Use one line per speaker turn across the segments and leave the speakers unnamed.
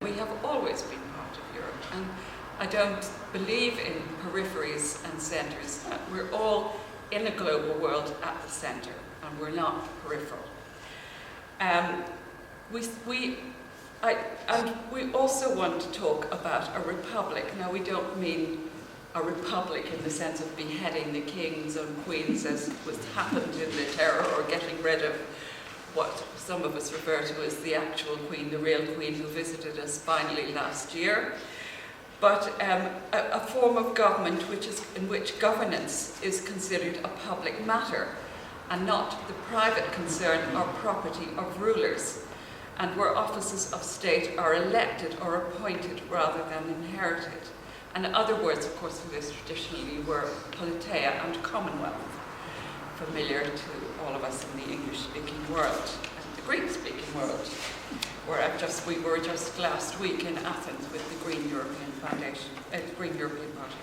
We have always been part of Europe, and I don't believe in peripheries and centres. We're all in a global world at the centre, and we're not peripheral. We also want to talk about a republic. Now, we don't mean a republic in the sense of beheading the kings and queens as was happened in the terror, or getting rid of what some of us refer to as the actual queen, the real queen who visited us finally last year. But a form of government in which governance is considered a public matter and not the private concern or property of rulers, and where offices of state are elected or appointed rather than inherited. And other words, of course, for this traditionally were politeia and commonwealth, familiar to all of us in the English-speaking world and the Greek-speaking world, where we were just last week in Athens with the Green European Foundation, Green European Party.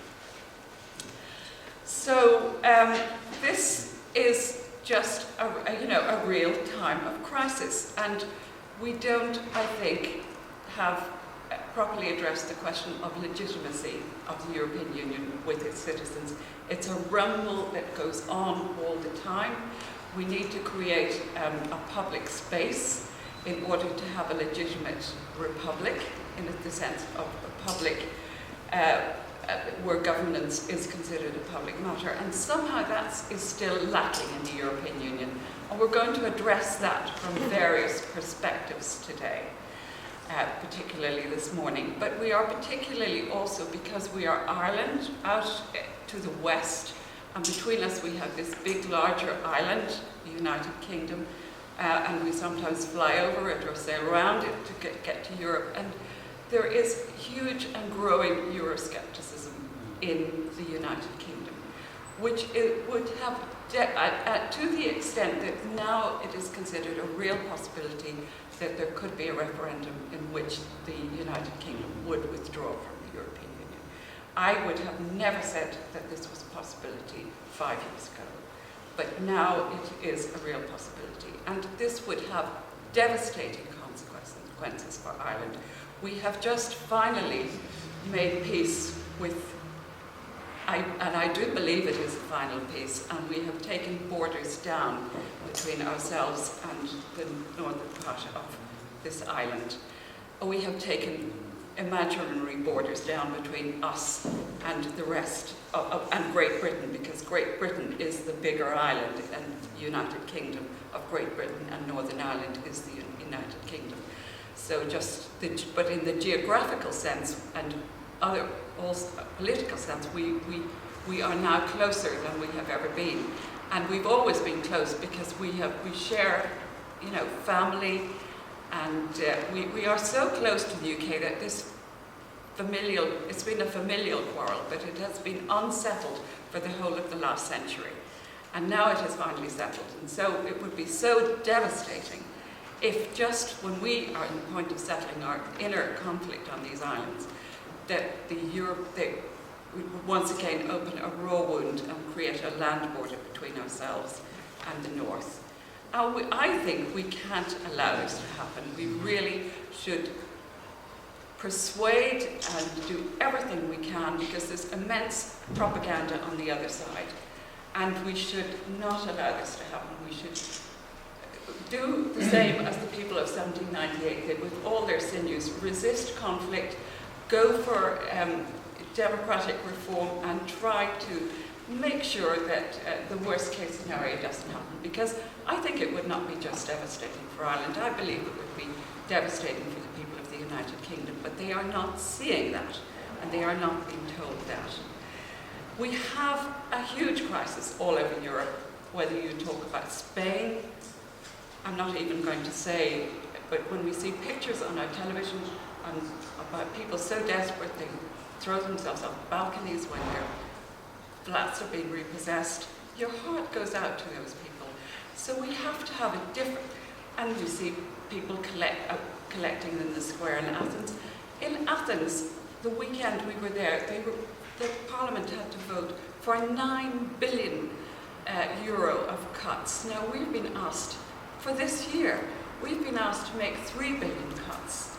So this is just a real time of crisis, and we don't, I think, have properly addressed the question of legitimacy of the European Union with its citizens. It's a rumble that goes on all the time. We need to create a public space in order to have a legitimate republic, in the sense of a public where governance is considered a public matter. And somehow that is still lacking in the European Union. And we're going to address that from various perspectives today, particularly this morning. But we are particularly also, because we are Ireland, out to the west, and between us we have this big, larger island, the United Kingdom, and we sometimes fly over it or sail around it to get to Europe. And there is huge and growing Euroscepticism in the United Kingdom, which it would have, to the extent that now it is considered a real possibility that there could be a referendum in which the United Kingdom would withdraw from the European Union. I would have never said that this was a possibility 5 years ago, but now it is a real possibility. And this would have devastating consequences for Ireland. We have just finally made peace with, and I do believe it is a final peace, and we have taken borders down between ourselves and the northern part of this island. We have taken imaginary borders down between us and the rest and Great Britain, because Great Britain is the bigger island, and the United Kingdom of Great Britain and Northern Ireland is the United Kingdom. So but in the geographical sense and other also political sense, we are now closer than we have ever been, and we've always been close because we share, family, and we are so close to the UK that this it's been a familial quarrel, but it has been unsettled for the whole of the last century, and now it has finally settled. And so it would be so devastating if just when we are in the point of settling our inner conflict on these islands, that they would once again open a raw wound and create a land border between ourselves and the north. I think we can't allow this to happen. We really should persuade and do everything we can, because there's immense propaganda on the other side. And we should not allow this to happen. We should do the same as the people of 1798 did with all their sinews: resist conflict, go for democratic reform, and try to make sure that the worst case scenario doesn't happen. Because I think it would not be just devastating for Ireland. I believe it would be devastating for the people of the United Kingdom, but they are not seeing that, and they are not being told that. We have a huge crisis all over Europe, whether you talk about Spain. I'm not even going to say, but when we see pictures on our television about people so desperate they throw themselves off balconies when their flats are being repossessed, your heart goes out to those people. So we have to have a different, and we see people collecting in the square in Athens. In Athens, the weekend we were there, the Parliament had to vote for 9 billion euro of cuts. Now we've been asked, for this year, we've been asked to make 3 billion cuts.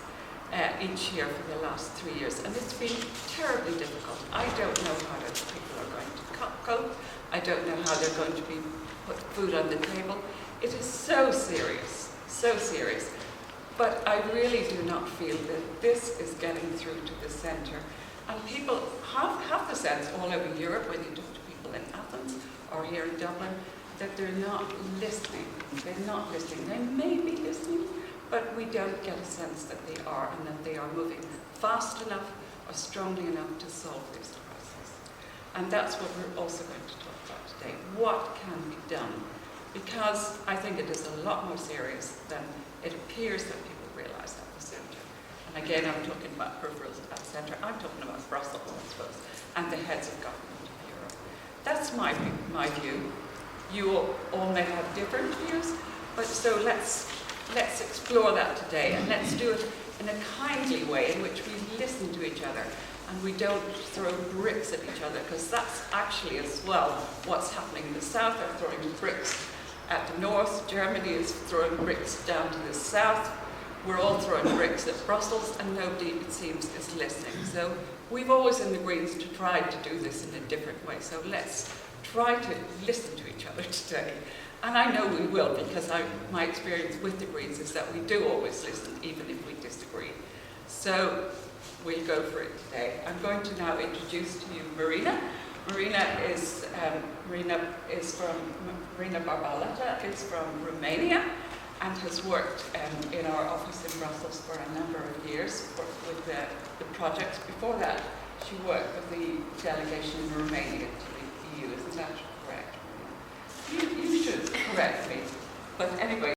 each year for the last 3 years, and it's been terribly difficult. I don't know how those people are going to cope. I don't know how they're going to be put food on the table. It is so serious, so serious. But I really do not feel that this is getting through to the centre. And people have the sense all over Europe, when you talk to people in Athens or here in Dublin, that they're not listening. They're not listening. They may be listening, but we don't get a sense that they are, and that they are moving fast enough or strongly enough to solve this crisis. And that's what we're also going to talk about today. What can be done? Because I think it is a lot more serious than it appears that people realise at the centre. And again, I'm talking about peripherals at the centre. I'm talking about Brussels, I suppose, and the heads of government of Europe. That's my view. You all may have different views, but so let's explore that today, and let's do it in a kindly way in which we listen to each other and we don't throw bricks at each other, because that's actually as well what's happening. The south are throwing bricks at the north, Germany is throwing bricks down to the south, we're all throwing bricks at Brussels, and nobody, it seems, is listening. So we've always in the Greens to try to do this in a different way, so let's try to listen to each other today. And I know we will, because my experience with the Greens is that we do always listen, even if we disagree. So we'll go for it today. I'm going to now introduce to you Marina. Marina Barbaleta is from Romania and has worked in our office in Brussels for a number of years with the projects. Before that, she worked with the delegation in Romania to the EU. Isn't that correct? You should correct me. But anyway,